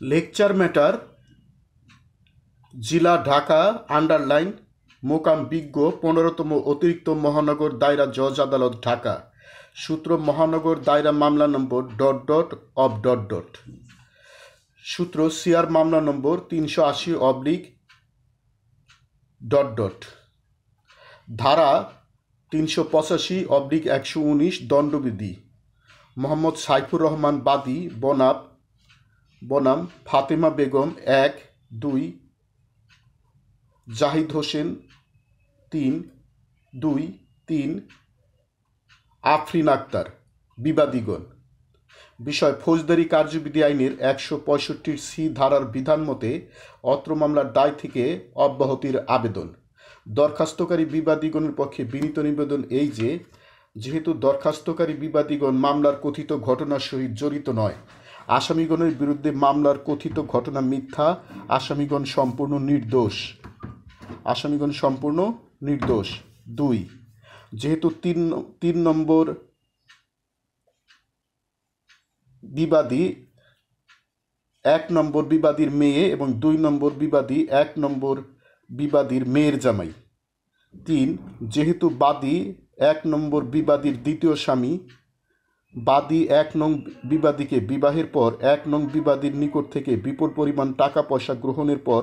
Lecture matter জেলা Dhaka underline মোকাম বিজ্ঞ 15তম অতিরিক্ত মহানগর দায়রা জজ আদালত ঢাকা সূত্র মহানগর দায়রা মামলা নম্বর ... অব ... সূত্র সিআর মামলা নম্বর 380/... ধারা 385/119 দণ্ডবিধি মোহাম্মদ সাইফুর রহমান বাদী বনাম ফাতেমা বেগম 1, 2, জাহিদ হোসেন 3, 2, 3, আফরিন আক্তার বিবাদীগণ। বিষয় ফৌজদারি কার্যবিধি আইনের 165C ধারার বিধান মতে অত্র মামলার দায় থেকে অব্যাহতির আবেদন। দরখাস্তকারী বিবাদীগণের পক্ষে বিনীত নিবেদন এই যে, যেহেতু দরখাস্তকারী বিবাদীগণ মামলার কথিত ঘটনার সহিত জড়িত নয়, আসামিগণের বিরুদ্ধে মামলার কথিত ঘটনা মিথ্যা, আসামিগণ সম্পূর্ণ নির্দোষ। 2. যেহেতু তিন নম্বর বিবাদী 1 নম্বর বিবাদীর মেয়ে এবং 2 নম্বর বিবাদী 1 নম্বর বিবাদীর মেয়ের জামাই। 3. যেহেতু বাদী 1 নম্বর বিবাদীর দ্বিতীয় স্বামী, বাদী 1 নং বিবাদীকে বিবাহের পর 1 নং বিবাদীর নিকট থেকে বিপুল পরিমাণ টাকা পয়সা গ্রহণের পর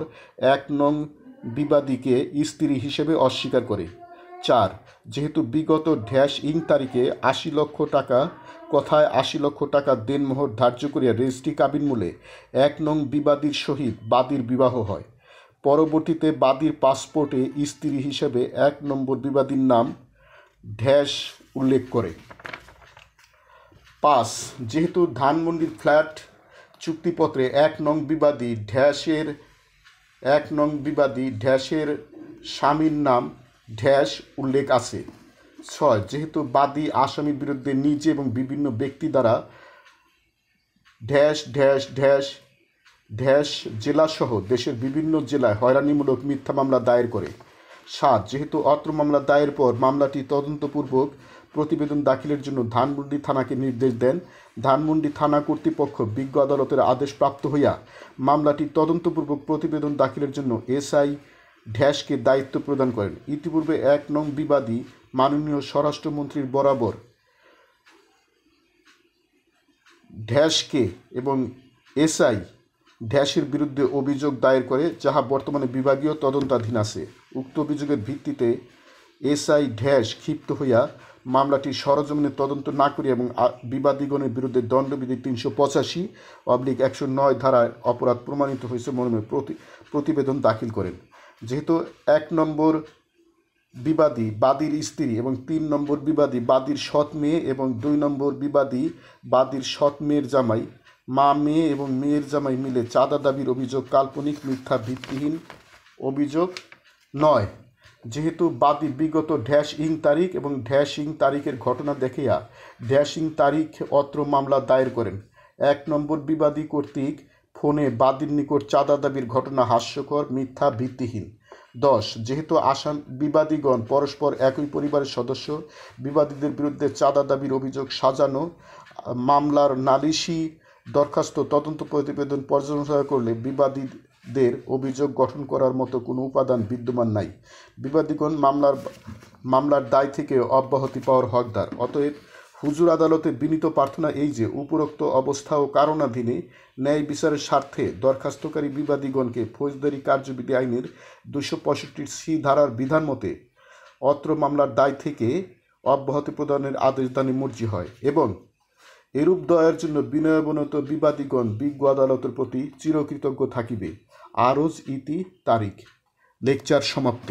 1 নং বিবাদীকে স্ত্রী হিসেবে অস্বীকার করে। 4. যেহেতু বিগত তারিখে 80 লক্ষ টাকা কথায় 80 লক্ষ টাকা দেনমোহর ধার্য করিয়া রেজিস্ট্রি কাবিন মূলে 1 নং বিবাদীর সহিত বাদীর বিবাহ হয়। পরবর্তীতে বাদীর পাসপোর্টে স্ত্রী হিসেবে 1 নম্বর বিবাদীর নাম উল্লেখ করে। 5. যেহেতু ধানমন্ডির ফ্ল্যাট চুক্তিপত্রে 1 নং বিবাদী এর স্বামীর নাম উল্লেখ আছে। 6. যেহেতু বাদী আসামির বিরুদ্ধে নিজে এবং বিভিন্ন ব্যক্তি দ্বারা জেলাসহ দেশের বিভিন্ন জেলায় হয়রানিমূলক মিথ্যা মামলা দায়ের করে। 7. যেহেতু অত্র মামলা দায়ের পর মামলাটি তদন্তপূর্বক প্রতিবেদন দাখিলের জন্য ধানমন্ডি থানাকে নির্দেশ দেন, ধানমন্ডি থানা কর্তৃপক্ষ বিজ্ঞ আদালতের আদেশ প্রাপ্ত হইয়া মামলাটি তদন্তপূর্বক প্রতিবেদন দাখিলের জন্য SI কে দায়িত্ব প্রদান করেন। ইতিপূর্বে 1 নং বিবাদী মাননীয় স্বরাষ্ট্রমন্ত্রীর বরাবর কে এবং SI এর বিরুদ্ধে অভিযোগ দায়ের করে, যাহা বর্তমানে বিভাগীয় তদন্তাধীন আছে। উক্ত অভিযোগের ভিত্তিতে SI ক্ষিপ্ত হইয়া মামলাটি সরজমিনে তদন্ত না করিয়া এবং বিবাদীগণের বিরুদ্ধে দণ্ডবিধি 385/109 ধারায় অপরাধ প্রমাণিত হয়েছে মর্মে প্রতিবেদন দাখিল করেন। যেহেতু 1 নম্বর বিবাদী বাদীর স্ত্রী এবং 3 নম্বর বিবাদী বাদীর সৎ মেয়ে এবং 2 নম্বর বিবাদী বাদীর সৎ মেয়ের জামাই, মা মেয়ে এবং মেয়ের জামাই মিলে চাঁদা দাবির অভিযোগ কাল্পনিক, মিথ্যা, ভিত্তিহীন অভিযোগ নয়। যেহেতু বাদী বিগত তারিখ এবং তারিখের ঘটনা দেখিয়া তারিখ অত্র মামলা দায়ের করেন। 1 নম্বর বিবাদী কর্তৃক ফোনে বাদীর নিকট চাঁদা দাবির ঘটনা হাস্যকর, মিথ্যা, ভিত্তিহীন। 10. যেহেতু বিবাদীগণ পরস্পর একই পরিবারের সদস্য, বিবাদীদের বিরুদ্ধে চাঁদা দাবির অভিযোগ সাজানো, মামলার নালিশি দরখাস্ত তদন্ত প্রতিবেদন পর্যালোচনা করলে বিবাদীদের অভিযোগ গঠন করার মতো কোনো উপাদান বিদ্যমান নাই, বিবাদীগণ মামলার দায় থেকে অব্যাহতি পাওয়ার হকদার। অতএব হুজুর আদালতে বিনীত প্রার্থনা এই যে, উপরোক্ত অবস্থা ও কারণাধীনে ন্যায় বিচারের স্বার্থে দরখাস্তকারী বিবাদীগণকে ফৌজদারি কার্যবিধি আইনের 265C ধারার বিধান মতে অত্র মামলার দায় থেকে অব্যাহতি প্রদানের আদেশ দানে মর্জি হয় এবং এরূপ দয়ার জন্য বিনয়াবনত বিবাদীগণ বিজ্ঞ আদালতের প্রতি চিরকৃতজ্ঞ থাকিবে। আরজ ইতি তারিখ। লেকচার সমাপ্ত।